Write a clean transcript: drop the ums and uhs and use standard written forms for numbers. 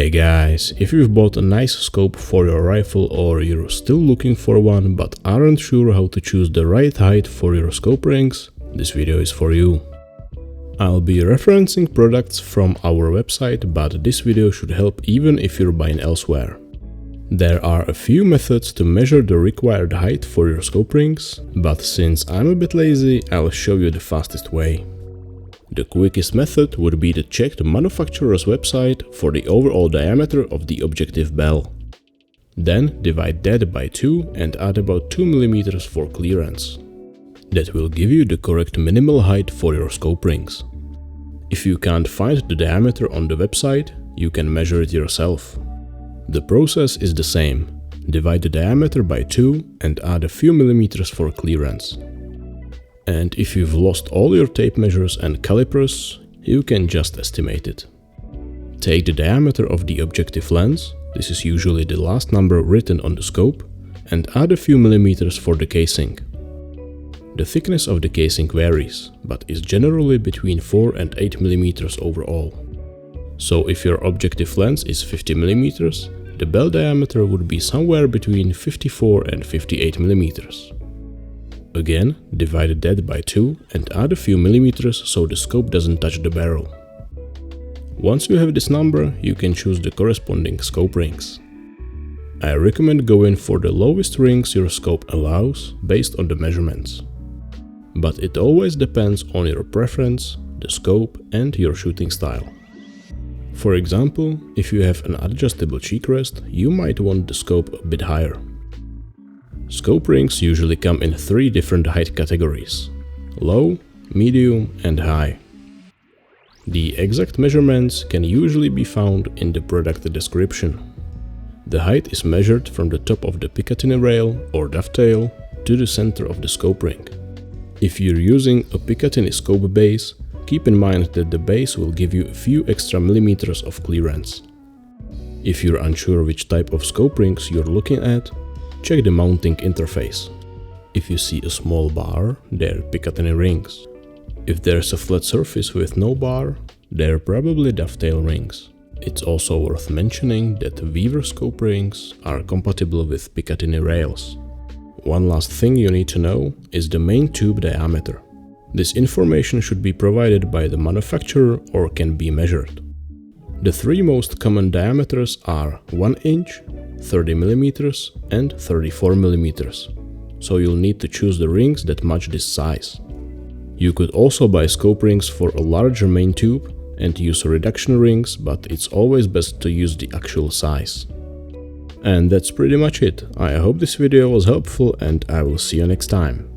Hey guys, if you've bought a nice scope for your rifle or you're still looking for one but aren't sure how to choose the right height for your scope rings, this video is for you. I'll be referencing products from our website, but this video should help even if you're buying elsewhere. There are a few methods to measure the required height for your scope rings, but since I'm a bit lazy, I'll show you the fastest way. The quickest method would be to check the manufacturer's website for the overall diameter of the objective bell. Then divide that by 2 and add about 2 mm for clearance. That will give you the correct minimal height for your scope rings. If you can't find the diameter on the website, you can measure it yourself. The process is the same. Divide the diameter by 2 and add a few millimeters for clearance. And if you've lost all your tape measures and calipers, you can just estimate it. Take the diameter of the objective lens, this is usually the last number written on the scope, and add a few millimeters for the casing. The thickness of the casing varies, but is generally between 4 and 8 millimeters overall. So if your objective lens is 50 millimeters, the bell diameter would be somewhere between 54 and 58 millimeters. Again, divide that by 2 and add a few millimeters so the scope doesn't touch the barrel. Once you have this number, you can choose the corresponding scope rings. I recommend going for the lowest rings your scope allows based on the measurements. But it always depends on your preference, the scope and your shooting style. For example, if you have an adjustable cheek rest, you might want the scope a bit higher. Scope rings usually come in 3 different height categories: low, medium and high. The exact measurements can usually be found in the product description. The height is measured from the top of the Picatinny rail or dovetail to the center of the scope ring. If you're using a Picatinny scope base, keep in mind that the base will give you a few extra millimeters of clearance. If you're unsure which type of scope rings you're looking at, check the mounting interface. If you see a small bar, they're Picatinny rings. If there's a flat surface with no bar, they're probably dovetail rings. It's also worth mentioning that Weaver scope rings are compatible with Picatinny rails. One last thing you need to know is the main tube diameter. This information should be provided by the manufacturer or can be measured. The 3 most common diameters are 1 inch, 30 mm and 34 mm, so you'll need to choose the rings that match this size. You could also buy scope rings for a larger main tube and use reduction rings, but it's always best to use the actual size. And that's pretty much it. I hope this video was helpful and I will see you next time.